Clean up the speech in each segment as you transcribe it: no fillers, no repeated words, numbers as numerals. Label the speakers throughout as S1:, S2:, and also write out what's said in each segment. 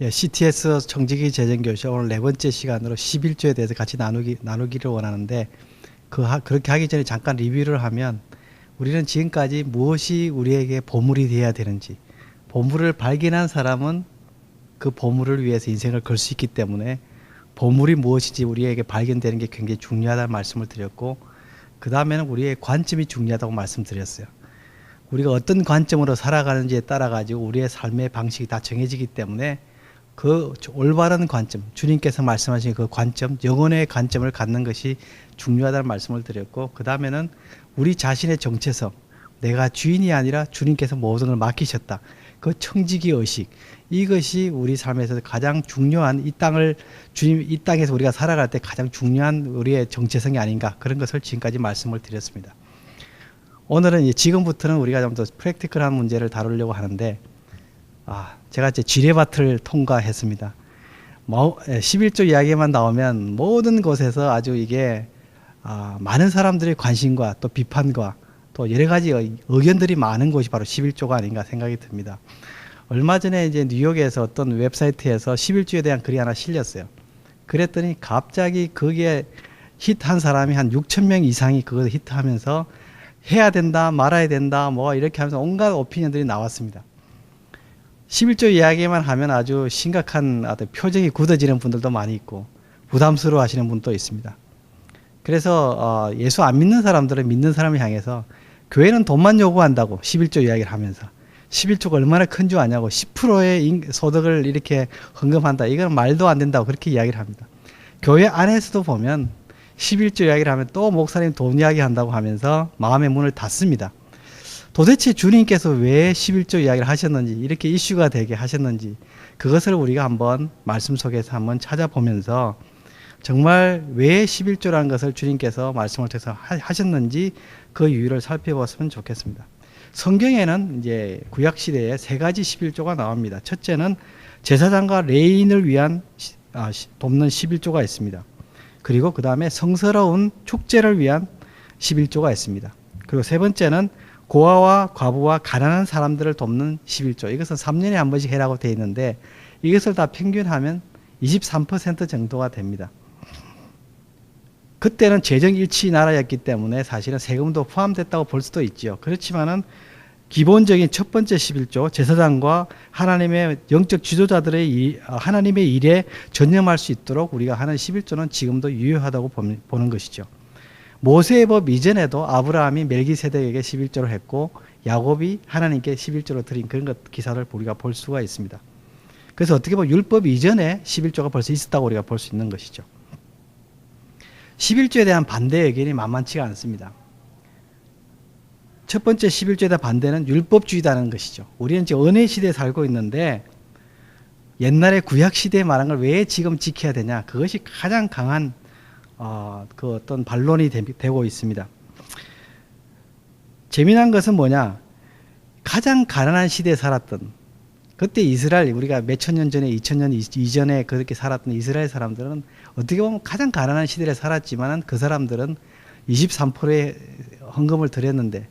S1: 예, CTS 청지기 재정교실 오늘 네 번째 시간으로 11조에 대해서 같이 나누기를 원하는데 그렇게 하기 전에 잠깐 리뷰를 하면 우리는 지금까지 무엇이 우리에게 보물이 되어야 되는지 보물을 발견한 사람은 그 보물을 위해서 인생을 걸 수 있기 때문에 보물이 무엇인지 우리에게 발견되는 게 굉장히 중요하다는 말씀을 드렸고 그 다음에는 우리의 관점이 중요하다고 말씀드렸어요. 우리가 어떤 관점으로 살아가는지에 따라 가지고 우리의 삶의 방식이 다 정해지기 때문에 그 올바른 관점, 주님께서 말씀하신 그 관점, 영혼의 관점을 갖는 것이 중요하다는 말씀을 드렸고 그 다음에는 우리 자신의 정체성, 내가 주인이 아니라 주님께서 모든 걸 맡기셨다. 그 청지기 의식, 이것이 우리 삶에서 가장 중요한 이 땅에서 우리가 살아갈 때 가장 중요한 우리의 정체성이 아닌가 그런 것을 지금까지 말씀을 드렸습니다. 오늘은 지금부터는 우리가 좀 더 프랙티컬한 문제를 다루려고 하는데 제가 이제 지뢰밭을 통과했습니다. 11조 이야기만 나오면 모든 곳에서 아주 이게 많은 사람들의 관심과 또 비판과 또 여러 가지 의견들이 많은 곳이 바로 11조가 아닌가 생각이 듭니다. 얼마 전에 이제 뉴욕에서 어떤 웹사이트에서 11조에 대한 글이 하나 실렸어요. 그랬더니 갑자기 거기에 히트한 사람이 한 6천 명 이상이 그걸 히트하면서 해야 된다, 말아야 된다, 뭐 이렇게 하면서 온갖 오피니언들이 나왔습니다. 11조 이야기만 하면 아주 심각한 표정이 굳어지는 분들도 많이 있고 부담스러워 하시는 분도 있습니다. 그래서 예수 안 믿는 사람들은 믿는 사람을 향해서 교회는 돈만 요구한다고 11조 이야기를 하면서 11조가 얼마나 큰 줄 아냐고 10%의 소득을 이렇게 헌금한다. 이건 말도 안 된다고 그렇게 이야기를 합니다. 교회 안에서도 보면 11조 이야기를 하면 또 목사님 돈 이야기 한다고 하면서 마음의 문을 닫습니다. 도대체 주님께서 왜 11조 이야기를 하셨는지 이렇게 이슈가 되게 하셨는지 그것을 우리가 한번 말씀 속에서 한번 찾아보면서 정말 왜 11조라는 것을 주님께서 말씀을 통해서 하셨는지 그 이유를 살펴봤으면 좋겠습니다. 성경에는 이제 구약 시대에 세 가지 11조가 나옵니다. 첫째는 제사장과 레인을 위한 돕는 11조가 있습니다. 그리고 그 다음에 성스러운 축제를 위한 11조가 있습니다. 그리고 세 번째는 고아와 과부와 가난한 사람들을 돕는 11조. 이것은 3년에 한 번씩 해라고 되어 있는데 이것을 다 평균하면 23% 정도가 됩니다. 그때는 재정일치 나라였기 때문에 사실은 세금도 포함됐다고 볼 수도 있죠. 그렇지만은 기본적인 첫 번째 11조, 제사장과 하나님의 영적 지도자들의 하나님의 일에 전념할 수 있도록 우리가 하는 11조는 지금도 유효하다고 보는 것이죠. 모세의 법 이전에도 아브라함이 멜기세덱에게 11조를 했고 야곱이 하나님께 11조를 드린 그런 기사를 우리가 볼 수가 있습니다. 그래서 어떻게 보면 율법 이전에 11조가 벌써 있었다고 우리가 볼 수 있는 것이죠. 11조에 대한 반대 의견이 만만치가 않습니다. 첫 번째 11조에 대한 반대는 율법주의다는 것이죠. 우리는 지금 은혜 시대에 살고 있는데 옛날에 구약 시대에 말한 걸 왜 지금 지켜야 되냐, 그것이 가장 강한 그 어떤 반론이 되고 있습니다. 재미난 것은 뭐냐, 가장 가난한 시대에 살았던 그때 이스라엘, 우리가 몇천 년 전에 2000년 이전에 그렇게 살았던 이스라엘 사람들은 어떻게 보면 가장 가난한 시대에 살았지만 그 사람들은 23%의 헌금을 드렸는데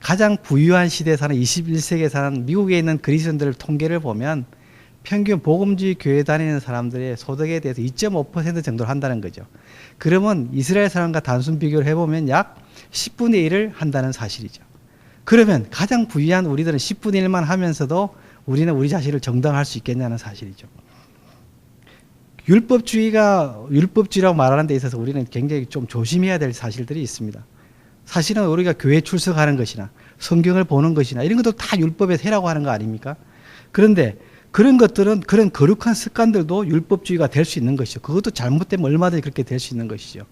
S1: 가장 부유한 시대에 사는 21세기에 사는 미국에 있는 그리스도인들 통계를 보면 평균 복음주의 교회 다니는 사람들의 소득에 대해서 2.5% 정도를 한다는 거죠. 그러면 이스라엘 사람과 단순 비교를 해보면 약 10분의 1을 한다는 사실이죠. 그러면 가장 부유한 우리들은 10분의 1만 하면서도 우리는 우리 자신을 정당할 수 있겠냐는 사실이죠. 율법주의라고 말하는 데 있어서 우리는 굉장히 좀 조심해야 될 사실들이 있습니다. 사실은 우리가 교회 출석하는 것이나 성경을 보는 것이나 이런 것도 다 율법에서 해라고 하는 거 아닙니까? 그런데 그런 것들은, 그런 거룩한 습관들도 율법주의가 될 수 있는 것이죠. 그것도 잘못되면 얼마든지 그렇게 될 수 있는 것이죠.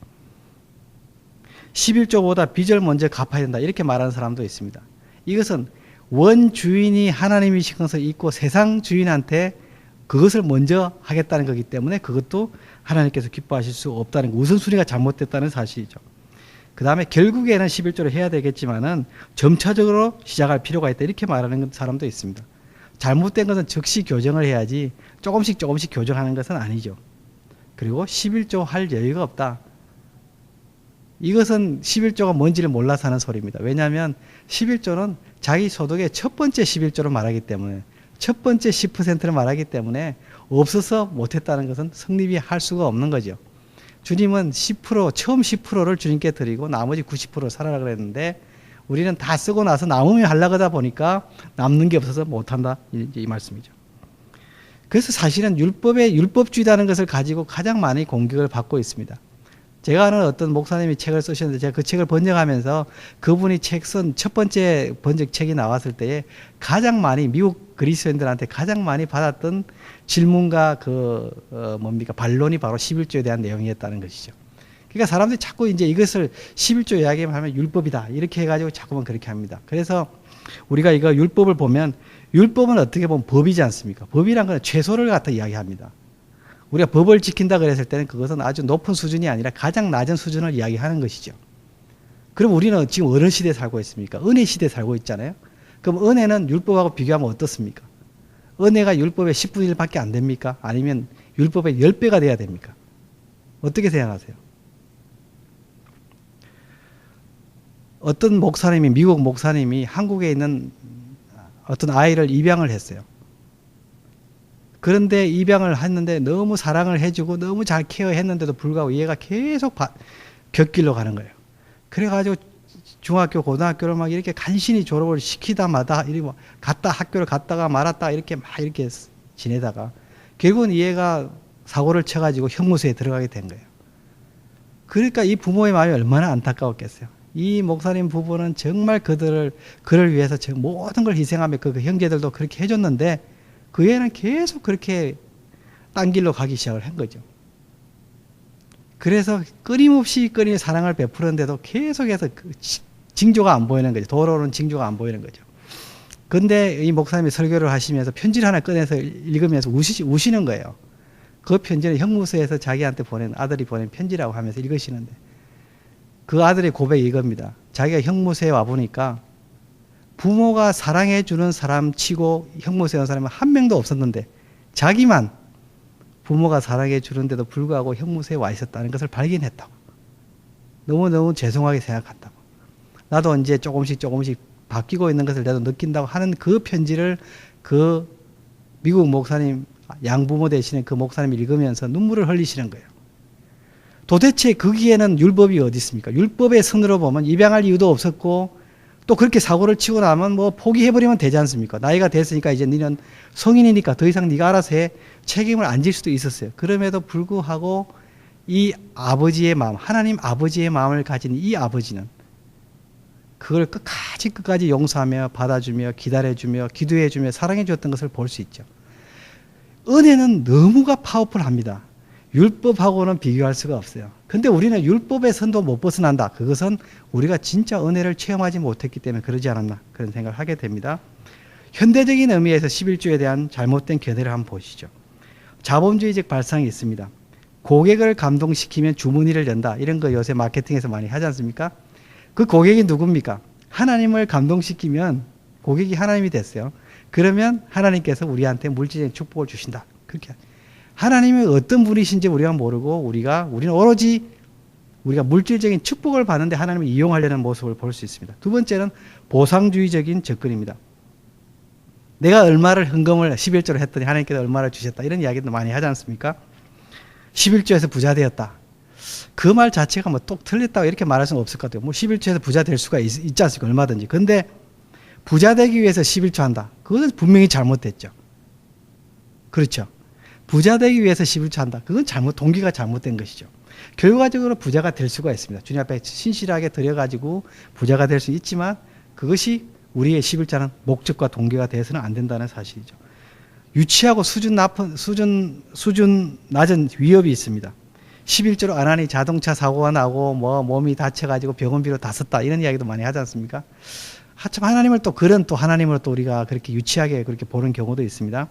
S1: 11조보다 빚을 먼저 갚아야 된다 이렇게 말하는 사람도 있습니다. 이것은 원 주인이 하나님이신 것을 잊고 세상 주인한테 그것을 먼저 하겠다는 거기 때문에 그것도 하나님께서 기뻐하실 수 없다는, 우선순위가 잘못됐다는 사실이죠. 그 다음에 결국에는 11조를 해야 되겠지만은 점차적으로 시작할 필요가 있다 이렇게 말하는 사람도 있습니다. 잘못된 것은 즉시 교정을 해야지 조금씩 교정하는 것은 아니죠. 그리고 11조 할 여유가 없다. 이것은 11조가 뭔지를 몰라서 하는 소리입니다. 왜냐하면 11조는 자기 소득의 첫 번째 11조로 말하기 때문에 첫 번째 10%를 말하기 때문에 없어서 못했다는 것은 성립이 할 수가 없는 거죠. 주님은 10%, 처음 10%를 주님께 드리고 나머지 90%를 살아라 그랬는데 우리는 다 쓰고 나서 남으면 하려고 하다 보니까 남는 게 없어서 못한다. 이 말씀이죠. 그래서 사실은 율법주의라는 것을 가지고 가장 많이 공격을 받고 있습니다. 제가 아는 어떤 목사님이 책을 쓰셨는데 제가 그 책을 번역하면서 그분이 책 쓴 첫 번째 번역책이 나왔을 때에 가장 많이 미국 그리스도인들한테 가장 많이 받았던 질문과 반론이 바로 11조에 대한 내용이었다는 것이죠. 그러니까 사람들이 자꾸 이제 이것을 11조 이야기하면 율법이다 이렇게 해가지고 자꾸만 그렇게 합니다. 그래서 우리가 이거 율법을 보면 율법은 어떻게 보면 법이지 않습니까? 법이란 건 최소를 갖다 이야기합니다. 우리가 법을 지킨다 그랬을 때는 그것은 아주 높은 수준이 아니라 가장 낮은 수준을 이야기하는 것이죠. 그럼 우리는 지금 어느 시대에 살고 있습니까? 은혜 시대에 살고 있잖아요. 그럼 은혜는 율법하고 비교하면 어떻습니까? 은혜가 율법의 10분의 1밖에 안 됩니까? 아니면 율법의 10배가 돼야 됩니까? 어떻게 생각하세요? 어떤 목사님이, 미국 목사님이 한국에 있는 어떤 아이를 입양을 했어요. 그런데 입양을 했는데 너무 사랑을 해주고 너무 잘 케어했는데도 불구하고 얘가 계속 곁길로 가는 거예요. 그래가지고 중학교, 고등학교를 막 이렇게 간신히 졸업을 시키다 마다 이렇게 학교를 갔다가 말았다 이렇게 막 이렇게 지내다가 결국은 얘가 사고를 쳐가지고 형무소에 들어가게 된 거예요. 그러니까 이 부모의 마음이 얼마나 안타까웠겠어요. 이 목사님 부부는 정말 그를 위해서 모든 걸 희생하며 그 형제들도 그렇게 해줬는데 그 애는 계속 그렇게 딴 길로 가기 시작을 한 거죠. 그래서 끊임없이 사랑을 베푸는데도 계속해서 징조가 안 보이는 거죠. 돌아오는 징조가 안 보이는 거죠. 근데 이 목사님이 설교를 하시면서 편지를 하나 꺼내서 읽으면서 우시는 거예요. 그 편지는 형무소에서 자기한테 아들이 보낸 편지라고 하면서 읽으시는데 그 아들의 고백이 이겁니다. 자기가 형무소에 와보니까 부모가 사랑해주는 사람 치고 형무소에 온 사람은 한 명도 없었는데 자기만 부모가 사랑해주는데도 불구하고 형무소에 와 있었다는 것을 발견했다고. 너무너무 죄송하게 생각한다고. 나도 이제 조금씩 바뀌고 있는 것을 나도 느낀다고 하는 그 편지를 그 미국 목사님, 양부모 되시는 그 목사님이 읽으면서 눈물을 흘리시는 거예요. 도대체 거기에는 율법이 어디 있습니까? 율법의 선으로 보면 입양할 이유도 없었고 또 그렇게 사고를 치고 나면 뭐 포기해버리면 되지 않습니까? 나이가 됐으니까 이제 너는 성인이니까 더 이상 네가 알아서 해. 책임을 안 질 수도 있었어요. 그럼에도 불구하고 이 아버지의 마음, 하나님 아버지의 마음을 가진 이 아버지는 그걸 끝까지 용서하며 받아주며 기다려주며 기도해주며 사랑해줬던 것을 볼 수 있죠. 은혜는 너무가 파워풀합니다. 율법하고는 비교할 수가 없어요. 근데 우리는 율법의 선도 못 벗어난다. 그것은 우리가 진짜 은혜를 체험하지 못했기 때문에 그러지 않았나 그런 생각을 하게 됩니다. 현대적인 의미에서 11조에 대한 잘못된 견해를 한번 보시죠. 자본주의적 발상이 있습니다. 고객을 감동시키면 주머니를 연다. 이런 거 요새 마케팅에서 많이 하지 않습니까? 그 고객이 누굽니까? 하나님을 감동시키면 고객이 하나님이 됐어요. 그러면 하나님께서 우리한테 물질적인 축복을 주신다. 그렇게 하나님이 어떤 분이신지 우리가 모르고 우리는 오로지 우리가 물질적인 축복을 받는데 하나님을 이용하려는 모습을 볼 수 있습니다. 두 번째는 보상주의적인 접근입니다. 내가 얼마를 헌금을 11조로 했더니 하나님께서 얼마를 주셨다. 이런 이야기도 많이 하지 않습니까? 11조에서 부자 되었다. 그 말 자체가 뭐 똑 틀렸다고 이렇게 말할 수는 없을 것 같아요. 뭐 11조에서 부자 될 수가 있지 않습니까? 얼마든지. 근데 부자 되기 위해서 11조 한다. 그것은 분명히 잘못됐죠. 그렇죠. 부자 되기 위해서 11조 한다. 그건 동기가 잘못된 것이죠. 결과적으로 부자가 될 수가 있습니다. 주님 앞에 신실하게 드려가지고 부자가 될 수 있지만 그것이 우리의 11조는 목적과 동기가 되어서는 안 된다는 사실이죠. 유치하고 수준 낮은 위협이 있습니다. 11조로 안 하니 자동차 사고가 나고 뭐 몸이 다쳐가지고 병원비로 다 썼다. 이런 이야기도 많이 하지 않습니까? 참 하나님을 또 하나님으로 또 우리가 그렇게 유치하게 그렇게 보는 경우도 있습니다.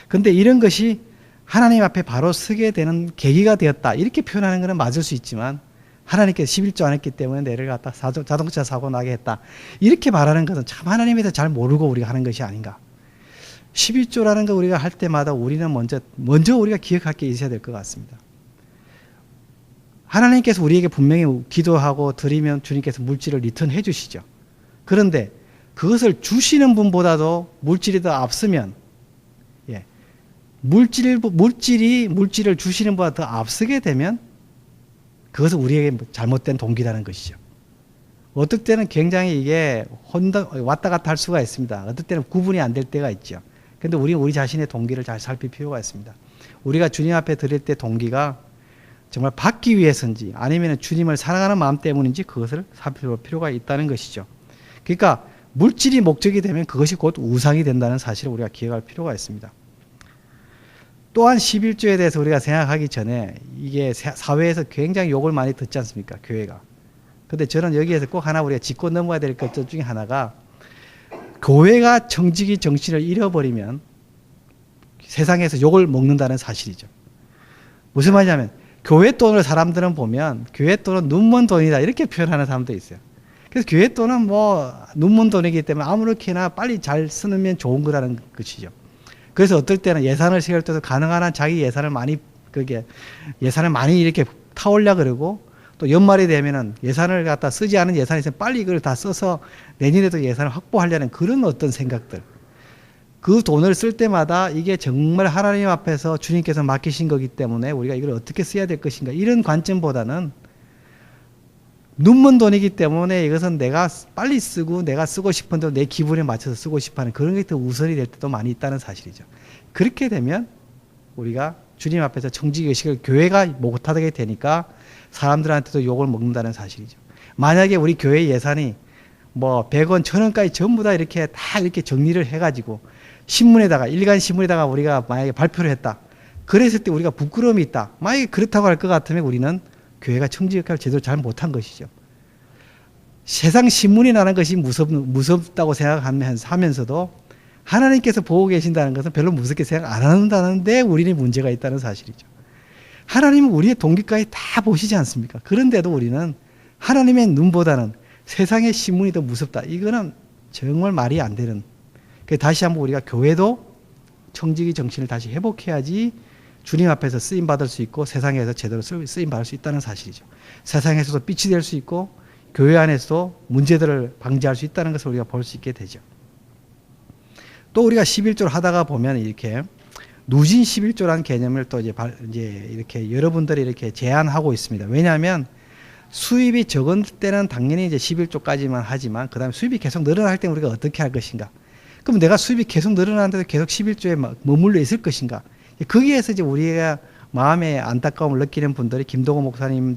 S1: 근데 이런 것이 하나님 앞에 바로 서게 되는 계기가 되었다. 이렇게 표현하는 것은 맞을 수 있지만 하나님께서 11조 안 했기 때문에 내를 갖다 자동차 사고 나게 했다. 이렇게 말하는 것은 참 하나님에 대해서 잘 모르고 우리가 하는 것이 아닌가. 11조라는 거 우리가 할 때마다 우리는 먼저 우리가 기억할 게 있어야 될 것 같습니다. 하나님께서 우리에게 분명히 기도하고 드리면 주님께서 물질을 리턴해 주시죠. 그런데 그것을 주시는 분보다도 물질이 더 앞서면 예. 물질을 주시는 분보다 더 앞서게 되면 그것은 우리에게 잘못된 동기라는 것이죠. 어떨 때는 굉장히 이게 왔다 갔다 할 수가 있습니다. 어떨 때는 구분이 안 될 때가 있죠. 근데 우리 자신의 동기를 잘 살필 필요가 있습니다. 우리가 주님 앞에 드릴 때 동기가 정말 받기 위해서인지 아니면 주님을 사랑하는 마음 때문인지 그것을 살펴볼 필요가 있다는 것이죠. 그러니까 물질이 목적이 되면 그것이 곧 우상이 된다는 사실을 우리가 기억할 필요가 있습니다. 또한 11조에 대해서 우리가 생각하기 전에 이게 사회에서 굉장히 욕을 많이 듣지 않습니까? 교회가. 근데 저는 여기에서 꼭 하나 우리가 짚고 넘어가야 될 것 중에 하나가 교회가 정직이 정신을 잃어버리면 세상에서 욕을 먹는다는 사실이죠. 무슨 말이냐면 교회 돈을 사람들은 보면 교회 돈은 눈먼 돈이다 이렇게 표현하는 사람도 있어요. 그래서 교회 돈은 뭐 눈먼 돈이기 때문에 아무렇게나 빨리 잘 쓰면 좋은 거라는 것이죠. 그래서 어떨 때는 예산을 세울 때도 가능한 한 자기 예산을 많이 이렇게 타올려 그러고 또 연말이 되면은 예산을 갖다 쓰지 않은 예산이 있으면 빨리 이걸 다 써서 내년에도 예산을 확보하려는 그런 어떤 생각들. 그 돈을 쓸 때마다 이게 정말 하나님 앞에서 주님께서 맡기신 거기 때문에 우리가 이걸 어떻게 써야 될 것인가 이런 관점보다는 눈먼 돈이기 때문에 이것은 내가 빨리 쓰고 내가 쓰고 싶은 대로 내 기분에 맞춰서 쓰고 싶어하는 그런 게 더 우선이 될 때도 많이 있다는 사실이죠. 그렇게 되면 우리가 주님 앞에서 정직의식을 교회가 못하게 되니까 사람들한테도 욕을 먹는다는 사실이죠. 만약에 우리 교회 예산이 뭐 100원, 1000원까지 전부 다 이렇게 정리를 해가지고 신문에다가 일간 신문에다가 우리가 만약에 발표를 했다. 그랬을 때 우리가 부끄러움이 있다. 만약에 그렇다고 할 것 같으면 우리는 교회가 청지 역할을 제대로 잘 못한 것이죠. 세상 신문이 나는 것이 무섭다고 생각하면서도 하나님께서 보고 계신다는 것은 별로 무섭게 생각 안 한다는데 우리는 문제가 있다는 사실이죠. 하나님은 우리의 동기까지 다 보시지 않습니까? 그런데도 우리는 하나님의 눈보다는 세상의 신문이 더 무섭다. 이거는 정말 말이 안 되는. 다시 한번 우리가 교회도 청지기 정신을 다시 회복해야지 주님 앞에서 쓰임받을 수 있고 세상에서 제대로 쓰임받을 수 있다는 사실이죠. 세상에서도 빛이 될 수 있고 교회 안에서도 문제들을 방지할 수 있다는 것을 우리가 볼 수 있게 되죠. 또 우리가 11조를 하다가 보면 이렇게 누진 11조라는 개념을 또 이제 이렇게 여러분들이 이렇게 제안하고 있습니다. 왜냐하면 수입이 적은 때는 당연히 이제 11조까지만 하지만 그 다음에 수입이 계속 늘어날 때는 우리가 어떻게 할 것인가? 그럼 내가 수입이 계속 늘어나는데도 계속 11조에 머물러 있을 것인가? 거기에서 이제 우리가 마음에 안타까움을 느끼는 분들이 김동호 목사님이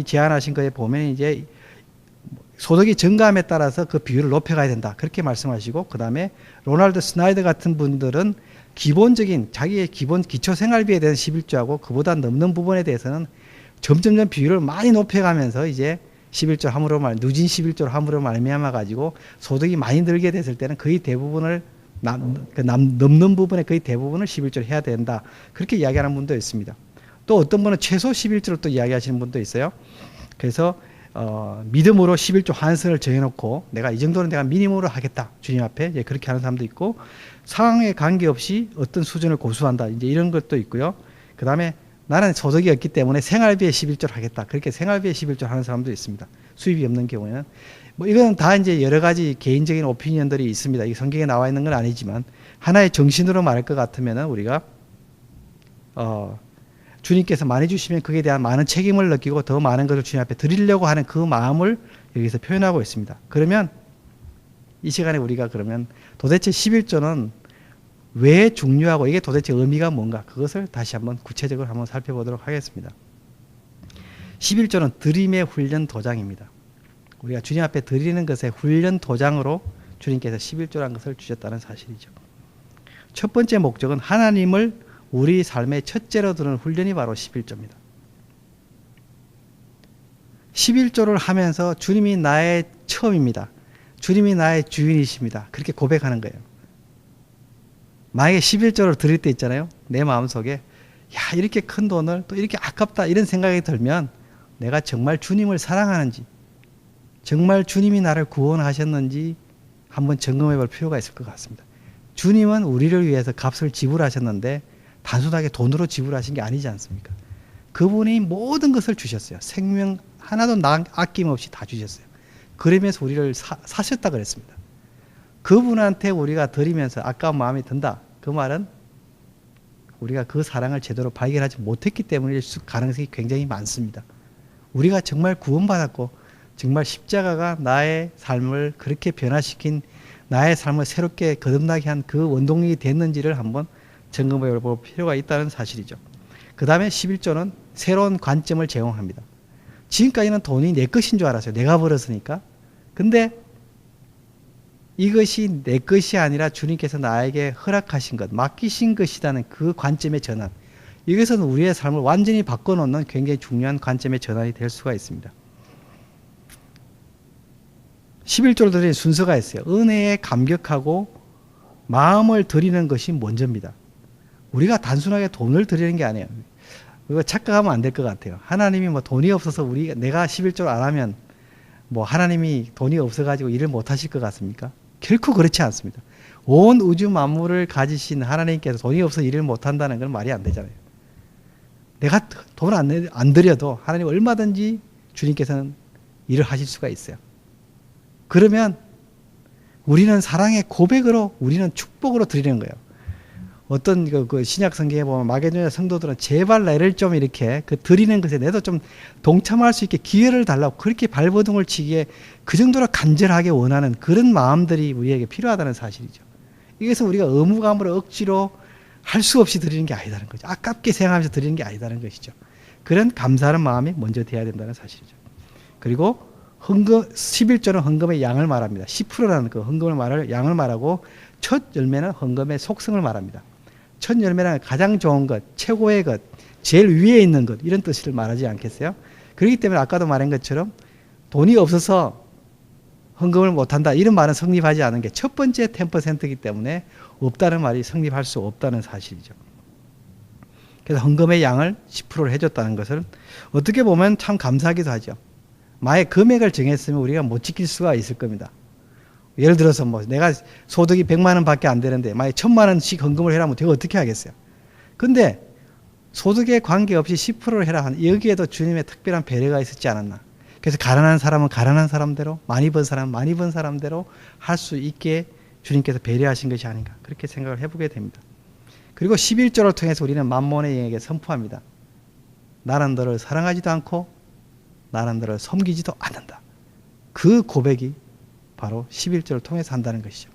S1: 제안하신 거에 보면 이제 소득이 증가함에 따라서 그 비율을 높여가야 된다. 그렇게 말씀하시고 그 다음에 로널드 스나이더 같은 분들은 기본적인 자기의 기본 기초 생활비에 대한 11조하고 그보다 넘는 부분에 대해서는 점점점 비율을 많이 높여가면서 이제 11조 함으로 누진 11조로 함으로 말미암아 가지고 소득이 많이 늘게 됐을 때는 거의 대부분을 넘는 부분의 거의 대부분을 11조로 해야 된다. 그렇게 이야기하는 분도 있습니다. 또 어떤 분은 최소 11조를 또 이야기하시는 분도 있어요. 그래서 믿음으로 11조 환승을 정해놓고 내가 이 정도는 내가 미니멈으로 하겠다. 주님 앞에 이제 그렇게 하는 사람도 있고 상황에 관계없이 어떤 수준을 고수한다. 이제 이런 것도 있고요. 그 다음에 나는 소득이 없기 때문에 생활비에 11조를 하겠다. 그렇게 생활비에 11조를 하는 사람도 있습니다. 수입이 없는 경우에는. 뭐 이건 다 이제 여러 가지 개인적인 오피니언들이 있습니다. 이 성경에 나와 있는 건 아니지만 하나의 정신으로 말할 것 같으면은 우리가 주님께서 많이 주시면 그에 대한 많은 책임을 느끼고 더 많은 것을 주님 앞에 드리려고 하는 그 마음을 여기서 표현하고 있습니다. 그러면 이 시간에 우리가 그러면 도대체 11조는 왜 중요하고 이게 도대체 의미가 뭔가 그것을 다시 한번 구체적으로 한번 살펴보도록 하겠습니다. 11조는 드림의 훈련 도장입니다. 우리가 주님 앞에 드리는 것의 훈련 도장으로 주님께서 11조라는 것을 주셨다는 사실이죠. 첫 번째 목적은 하나님을 우리 삶의 첫째로 두는 훈련이 바로 11조입니다. 11조를 하면서 주님이 나의 처음입니다. 주님이 나의 주인이십니다. 그렇게 고백하는 거예요. 만약에 11조를 드릴 때 있잖아요. 내 마음속에 야 이렇게 큰 돈을 또 이렇게 아깝다 이런 생각이 들면 내가 정말 주님을 사랑하는지 정말 주님이 나를 구원하셨는지 한번 점검해 볼 필요가 있을 것 같습니다. 주님은 우리를 위해서 값을 지불하셨는데 단순하게 돈으로 지불하신 게 아니지 않습니까? 그분이 모든 것을 주셨어요. 생명 하나도 아낌없이 다 주셨어요. 그러면서 우리를 사셨다 그랬습니다. 그분한테 우리가 드리면서 아까운 마음이 든다. 그 말은 우리가 그 사랑을 제대로 발견하지 못했기 때문일 가능성이 굉장히 많습니다. 우리가 정말 구원받았고 정말 십자가가 나의 삶을 그렇게 변화시킨, 나의 삶을 새롭게 거듭나게 한 그 원동력이 됐는지를 한번 점검해 볼 필요가 있다는 사실이죠. 그 다음에 11조는 새로운 관점을 제공합니다. 지금까지는 돈이 내 것인 줄 알았어요. 내가 벌었으니까. 근데 이것이 내 것이 아니라 주님께서 나에게 허락하신 것, 맡기신 것이라는 그 관점의 전환. 이것은 우리의 삶을 완전히 바꿔놓는 굉장히 중요한 관점의 전환이 될 수가 있습니다. 11조를 드리는 순서가 있어요. 은혜에 감격하고 마음을 드리는 것이 먼저입니다. 우리가 단순하게 돈을 드리는 게 아니에요. 이거 착각하면 안 될 것 같아요. 하나님이 뭐 돈이 없어서 내가 11조를 안 하면 뭐 하나님이 돈이 없어가지고 일을 못 하실 것 같습니까? 결코 그렇지 않습니다. 온 우주 만물을 가지신 하나님께서 돈이 없어서 일을 못 한다는 건 말이 안 되잖아요. 내가 돈 안 들여도 하나님 얼마든지 주님께서는 일을 하실 수가 있어요. 그러면 우리는 사랑의 고백으로, 우리는 축복으로 드리는 거예요. 어떤 그 신약 성경에 보면 마게도냐 성도들은 제발 나를 좀 이렇게 그 드리는 것에 내도 좀 동참할 수 있게 기회를 달라고 그렇게 발버둥을 치기에 그 정도로 간절하게 원하는 그런 마음들이 우리에게 필요하다는 사실이죠. 이것은 우리가 의무감으로 억지로 할 수 없이 드리는 게 아니다는 거죠. 아깝게 생각하면서 드리는 게 아니다는 것이죠. 그런 감사하는 마음이 먼저 돼야 된다는 사실이죠. 그리고 11조는 헌금의 양을 말합니다. 10%라는 그 헌금을 양을 말하고 첫 열매는 헌금의 속성을 말합니다. 첫 열매는 가장 좋은 것, 최고의 것, 제일 위에 있는 것, 이런 뜻을 말하지 않겠어요? 그렇기 때문에 아까도 말한 것처럼 돈이 없어서 헌금을 못한다, 이런 말은 성립하지 않은 게 첫 번째 10%이기 때문에 없다는 말이 성립할 수 없다는 사실이죠. 그래서 헌금의 양을 10%를 해줬다는 것은 어떻게 보면 참 감사하기도 하죠. 만약 금액을 정했으면 우리가 못 지킬 수가 있을 겁니다. 예를 들어서 뭐 내가 소득이 100만 원 밖에 안 되는데 만약 1000만 원씩 헌금을 해라면 내가 어떻게 하겠어요? 근데 소득에 관계없이 10%를 해라 하는, 여기에도 주님의 특별한 배려가 있었지 않았나. 그래서 가난한 사람은 가난한 사람대로, 많이 번 사람은 많이 번 사람대로 할 수 있게 주님께서 배려하신 것이 아닌가, 그렇게 생각을 해보게 됩니다. 그리고 11조를 통해서 우리는 만몬의 영에게 선포합니다. 나는 너를 사랑하지도 않고 나는 너를 섬기지도 않는다. 그 고백이 바로 11조를 통해서 한다는 것이죠.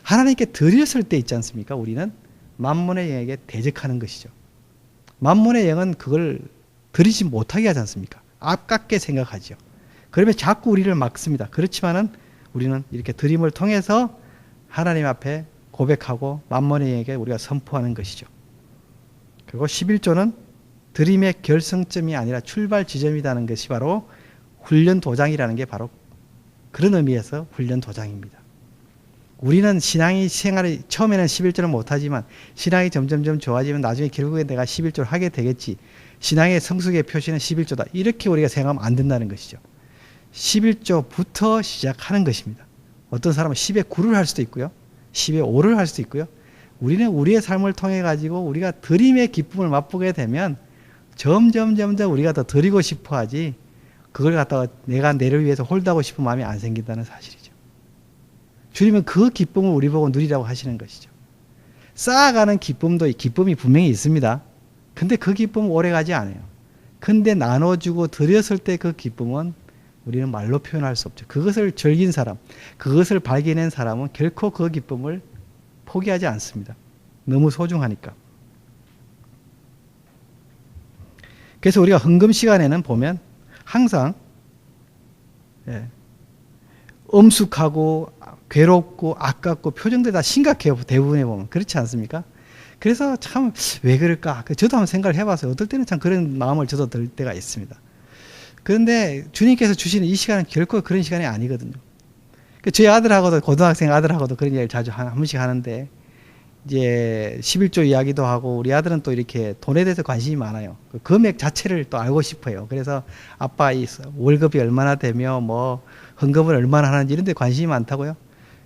S1: 하나님께 드렸을 때 있지 않습니까? 우리는 만몬의 영에게 대적하는 것이죠. 만몬의 영은 그걸 드리지 못하게 하지 않습니까? 아깝게 생각하죠. 그러면 자꾸 우리를 막습니다. 그렇지만은 우리는 이렇게 드림을 통해서 하나님 앞에 고백하고 만몬의 영에게 우리가 선포하는 것이죠. 그리고 11조는 드림의 결성점이 아니라 출발 지점이라는 것이 바로 훈련 도장이라는 게 바로 그런 의미에서 훈련 도장입니다. 우리는 신앙이 생활이 처음에는 11조를 못하지만 신앙이 점점점 좋아지면 나중에 결국에 내가 11조를 하게 되겠지. 신앙의 성숙의 표시는 11조다. 이렇게 우리가 생각하면 안 된다는 것이죠. 11조부터 시작하는 것입니다. 어떤 사람은 10에 9를 할 수도 있고요. 10에 5를 할 수도 있고요. 우리는 우리의 삶을 통해 가지고 우리가 드림의 기쁨을 맛보게 되면 점점 우리가 더 드리고 싶어 하지, 그걸 갖다가 내가 내를 위해서 홀드하고 싶은 마음이 안 생긴다는 사실이죠. 주님은 그 기쁨을 우리 보고 누리라고 하시는 것이죠. 쌓아가는 기쁨이 분명히 있습니다. 근데 그 기쁨은 오래가지 않아요. 근데 나눠주고 드렸을 때 그 기쁨은 우리는 말로 표현할 수 없죠. 그것을 즐긴 사람, 그것을 발견한 사람은 결코 그 기쁨을 포기하지 않습니다. 너무 소중하니까. 그래서 우리가 헌금 시간에는 보면 항상 엄숙하고 괴롭고 아깝고 표정들이 다 심각해요. 대부분에 보면. 그렇지 않습니까? 그래서 참 왜 그럴까? 저도 한번 생각을 해봤어요. 어떨 때는 참 그런 마음을 저도 들 때가 있습니다. 그런데 주님께서 주시는 이 시간은 결코 그런 시간이 아니거든요. 저희 아들하고도, 고등학생 아들하고도 그런 이야기를 자주 한 번씩 하는데, 이제 11조 이야기도 하고, 우리 아들은 또 이렇게 돈에 대해서 관심이 많아요. 그 금액 자체를 또 알고 싶어요. 그래서 아빠 이 월급이 얼마나 되며 뭐 헌금을 얼마나 하는지 이런 데 관심이 많다고요.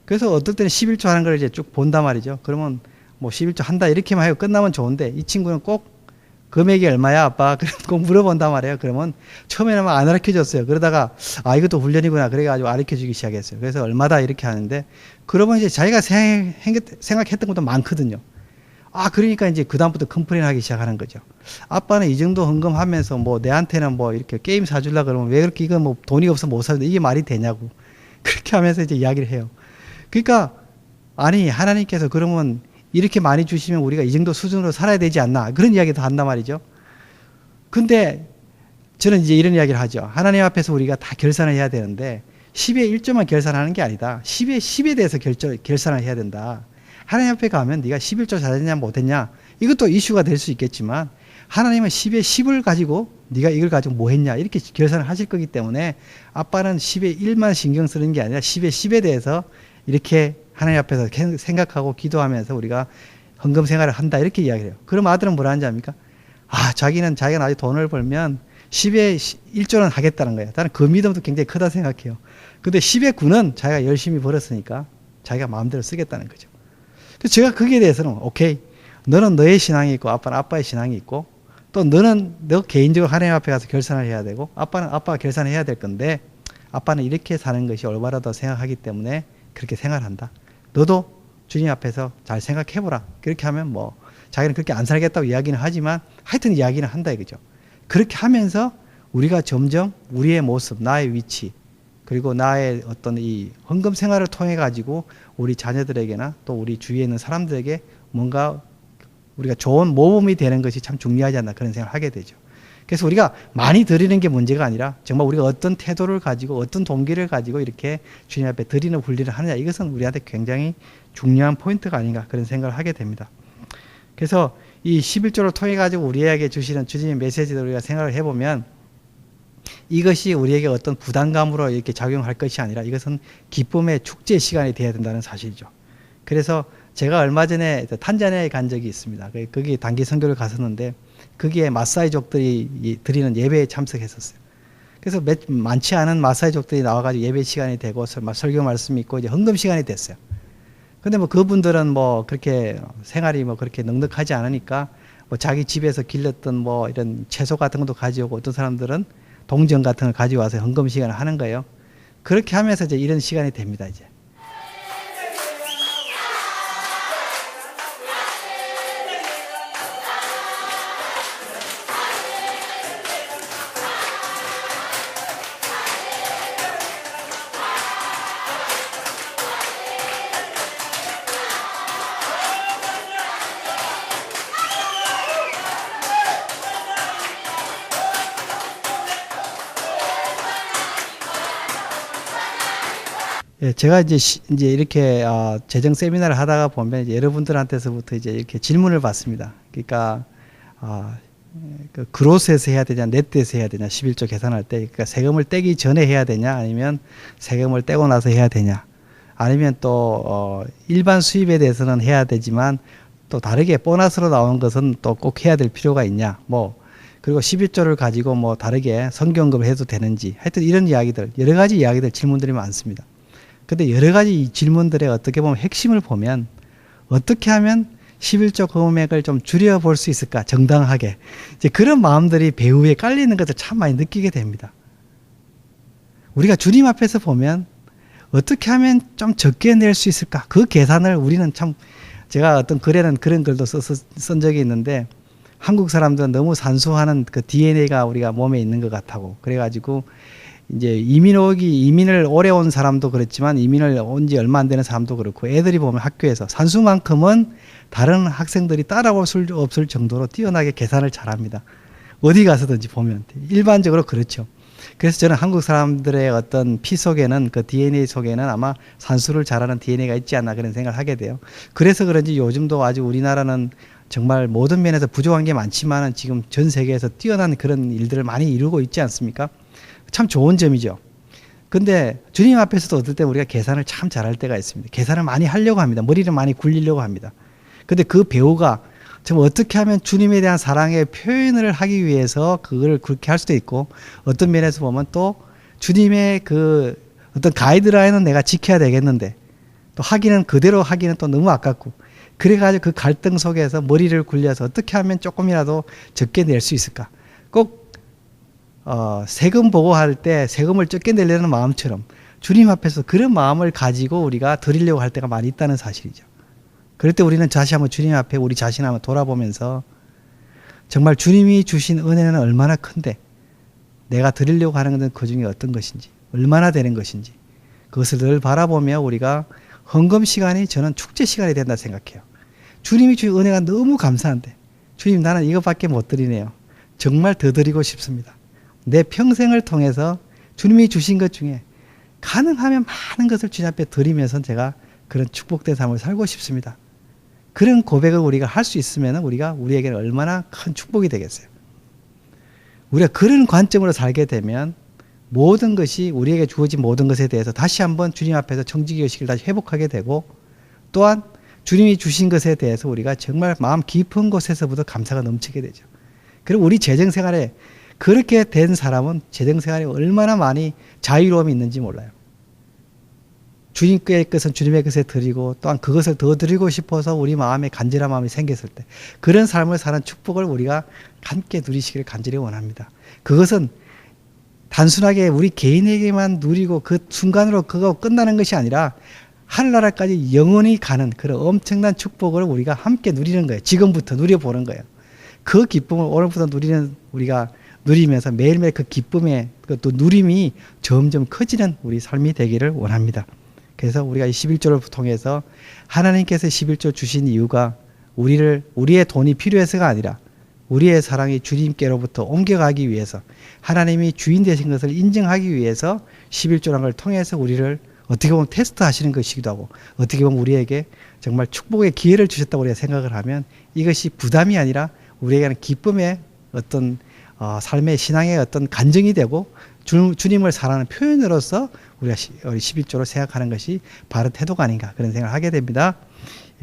S1: 그래서 어떨 때는 11조 하는 걸 이제 쭉 본단 말이죠. 그러면 뭐 11조 한다 이렇게만 하고 끝나면 좋은데, 이 친구는 꼭 금액이 얼마야, 아빠? 그럼 꼭 물어본단 말이에요. 그러면 처음에는 막 안 가르쳐 줬어요. 그러다가, 아, 이것도 훈련이구나. 그래가지고 가르쳐 주기 시작했어요. 그래서 얼마다 이렇게 하는데, 그러면 이제 자기가 생각했던 것도 많거든요. 아, 그러니까 이제 그다음부터 컴플레인 하기 시작하는 거죠. 아빠는 이 정도 헌금하면서 뭐 내한테는 뭐 이렇게 게임 사주려 그러면 왜 그렇게 이거 뭐 돈이 없어 못 사는데 이게 말이 되냐고. 그렇게 하면서 이제 이야기를 해요. 그러니까, 아니, 하나님께서 그러면 이렇게 많이 주시면 우리가 이 정도 수준으로 살아야 되지 않나. 그런 이야기도 한단 말이죠. 근데 저는 이제 이런 이야기를 하죠. 하나님 앞에서 우리가 다 결산을 해야 되는데 10의 1조만 결산하는 게 아니다. 10의 10에 대해서 결산을 해야 된다. 하나님 앞에 가면 네가 11조 잘했냐 못했냐 이것도 이슈가 될 수 있겠지만 하나님은 10의 10을 가지고 네가 이걸 가지고 뭐 했냐 이렇게 결산을 하실 거기 때문에 아빠는 10의 1만 신경 쓰는 게 아니라 10의 10에 대해서 이렇게 하나님 앞에서 생각하고 기도하면서 우리가 헌금 생활을 한다 이렇게 이야기를 해요. 그럼 아들은 뭐라 하는지 압니까? 아, 자기가 나중에 돈을 벌면 10의 1조는 하겠다는 거예요. 나는 그 믿음도 굉장히 크다 생각해요. 근데 10의 9는 자기가 열심히 벌었으니까 자기가 마음대로 쓰겠다는 거죠. 그래서 제가 거기에 대해서는 오케이. 너는 너의 신앙이 있고 아빠는 아빠의 신앙이 있고 또 너는 너 개인적으로 하나님 앞에 가서 결산을 해야 되고 아빠는 아빠가 결산을 해야 될 건데 아빠는 이렇게 사는 것이 올바르다고 생각하기 때문에 그렇게 생활한다. 너도 주님 앞에서 잘 생각해보라. 그렇게 하면 뭐 자기는 그렇게 안 살겠다고 이야기는 하지만 하여튼 이야기는 한다 이거죠. 그렇게 하면서 우리가 점점 우리의 모습, 나의 위치 그리고 나의 어떤 이 헌금 생활을 통해 가지고 우리 자녀들에게나 또 우리 주위에 있는 사람들에게 뭔가 우리가 좋은 모범이 되는 것이 참 중요하지 않나 그런 생각을 하게 되죠. 그래서 우리가 많이 드리는 게 문제가 아니라 정말 우리가 어떤 태도를 가지고 어떤 동기를 가지고 이렇게 주님 앞에 드리는 훈련을 하느냐 이것은 우리한테 굉장히 중요한 포인트가 아닌가 그런 생각을 하게 됩니다. 그래서 이 11조를 통해 가지고 우리에게 주시는 주님의 메시지를 우리가 생각을 해보면 이것이 우리에게 어떤 부담감으로 이렇게 작용할 것이 아니라 이것은 기쁨의 축제 시간이 되어야 된다는 사실이죠. 그래서 제가 얼마 전에 탄자니아에 간 적이 있습니다. 거기 단기 선교를 갔었는데 거기에 마사이족들이 드리는 예배에 참석했었어요. 그래서 많지 않은 마사이족들이 나와가지고 예배 시간이 되고 설교 말씀이 있고 이제 헌금 시간이 됐어요. 근데 뭐 그분들은 뭐 그렇게 생활이 뭐 그렇게 넉넉하지 않으니까 뭐 자기 집에서 길렀던 뭐 이런 채소 같은 것도 가져오고 어떤 사람들은 동전 같은 걸 가지고 와서 헌금 시간을 하는 거예요. 그렇게 하면서 이제 이런 시간이 됩니다, 이제. 예, 제가 이제 이렇게 재정 세미나를 하다가 보면 이제 여러분들한테서부터 이제 이렇게 질문을 받습니다. 그러니까 그 그로스에서 해야 되냐, 네트에서 해야 되냐, 11조 계산할 때, 그러니까 세금을 떼기 전에 해야 되냐, 아니면 세금을 떼고 나서 해야 되냐, 아니면 또 일반 수입에 대해서는 해야 되지만 또 다르게 보너스로 나온 것은 또 꼭 해야 될 필요가 있냐, 뭐 그리고 11조를 가지고 뭐 다르게 성경금을 해도 되는지, 하여튼 이런 이야기들, 여러 가지 이야기들, 질문들이 많습니다. 근데 여러 가지 질문들의 어떻게 보면 핵심을 보면 어떻게 하면 11조 금액을 좀 줄여볼 수 있을까 정당하게 이제 그런 마음들이 배후에 깔리는 것을 참 많이 느끼게 됩니다. 우리가 주님 앞에서 보면 어떻게 하면 좀 적게 낼 수 있을까 그 계산을 우리는 참 제가 어떤 글에는 그런 글도 쓴 적이 있는데 한국 사람들은 너무 산수하는 그 DNA가 우리가 몸에 있는 것 같다고 그래가지고 이제 이민을 오래 온 사람도 그렇지만 이민을 온 지 얼마 안 되는 사람도 그렇고 애들이 보면 학교에서 산수만큼은 다른 학생들이 따라올 수 없을 정도로 뛰어나게 계산을 잘합니다. 어디 가서든지 보면 일반적으로 그렇죠. 그래서 저는 한국 사람들의 어떤 피 속에는 그 DNA 속에는 아마 산수를 잘하는 DNA가 있지 않나 그런 생각을 하게 돼요. 그래서 그런지 요즘도 아주 우리나라는 정말 모든 면에서 부족한 게 많지만은 지금 전 세계에서 뛰어난 그런 일들을 많이 이루고 있지 않습니까? 참 좋은 점이죠. 근데 주님 앞에서도 어떨 때 우리가 계산을 참 잘할 때가 있습니다. 계산을 많이 하려고 합니다. 머리를 많이 굴리려고 합니다. 근데 그 배우가 정말 어떻게 하면 주님에 대한 사랑의 표현을 하기 위해서 그걸 그렇게 할 수도 있고 어떤 면에서 보면 또 주님의 그 어떤 가이드라인은 내가 지켜야 되겠는데 또 하기는 그대로 하기는 또 너무 아깝고 그래가지고 그 갈등 속에서 머리를 굴려서 어떻게 하면 조금이라도 적게 낼 수 있을까? 꼭 세금 보고할 때 세금을 적게 내려는 마음처럼 주님 앞에서 그런 마음을 가지고 우리가 드리려고 할 때가 많이 있다는 사실이죠. 그럴 때 우리는 다시 한번 주님 앞에 우리 자신 한번 돌아보면서 정말 주님이 주신 은혜는 얼마나 큰데 내가 드리려고 하는 것은 그 중에 어떤 것인지, 얼마나 되는 것인지 그것을 늘 바라보며 우리가 헌금 시간이 저는 축제 시간이 된다 생각해요. 주님이 주신 은혜가 너무 감사한데 주님 나는 이것밖에 못 드리네요. 정말 더 드리고 싶습니다. 내 평생을 통해서 주님이 주신 것 중에 가능하면 많은 것을 주님 앞에 드리면서 제가 그런 축복된 삶을 살고 싶습니다. 그런 고백을 우리가 할 수 있으면 우리가 우리에게는 얼마나 큰 축복이 되겠어요. 우리가 그런 관점으로 살게 되면 모든 것이 우리에게 주어진 모든 것에 대해서 다시 한번 주님 앞에서 정직의식을 다시 회복하게 되고 또한 주님이 주신 것에 대해서 우리가 정말 마음 깊은 곳에서부터 감사가 넘치게 되죠. 그리고 우리 재정생활에 그렇게 된 사람은 재정생활에 얼마나 많이 자유로움이 있는지 몰라요. 주님의 것은 주님의 것에 드리고 또한 그것을 더 드리고 싶어서 우리 마음에 간절한 마음이 생겼을 때 그런 삶을 사는 축복을 우리가 함께 누리시기를 간절히 원합니다. 그것은 단순하게 우리 개인에게만 누리고 그 순간으로 그거 끝나는 것이 아니라 하늘나라까지 영원히 가는 그런 엄청난 축복을 우리가 함께 누리는 거예요. 지금부터 누려보는 거예요. 그 기쁨을 오늘부터 우리가 누리면서 매일매일 그 기쁨의 또 누림이 점점 커지는 우리 삶이 되기를 원합니다. 그래서 우리가 이 11조를 통해서 하나님께서 11조 주신 이유가 우리의 돈이 필요해서가 아니라 우리의 사랑이 주님께로부터 옮겨가기 위해서 하나님이 주인 되신 것을 인정하기 위해서 11조라는 걸 통해서 우리를 어떻게 보면 테스트 하시는 것이기도 하고 어떻게 보면 우리에게 정말 축복의 기회를 주셨다고 우리가 생각을 하면 이것이 부담이 아니라 우리에게는 기쁨의 어떤 삶의 신앙의 어떤 간증이 되고 주님을 사랑하는 표현으로서 우리가 11조를 생각하는 것이 바른 태도가 아닌가 그런 생각을 하게 됩니다.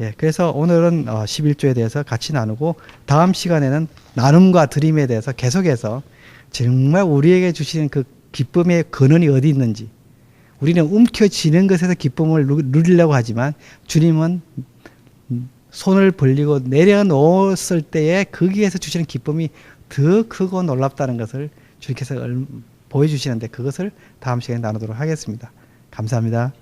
S1: 예, 그래서 오늘은 11조에 대해서 같이 나누고 다음 시간에는 나눔과 드림에 대해서 계속해서 정말 우리에게 주시는 그 기쁨의 근원이 어디 있는지 우리는 움켜쥐는 것에서 기쁨을 누리려고 하지만 주님은 손을 벌리고 내려놓았을 때에 거기에서 주시는 기쁨이 더 크고 놀랍다는 것을 주님께서 보여주시는데 그것을 다음 시간에 나누도록 하겠습니다. 감사합니다.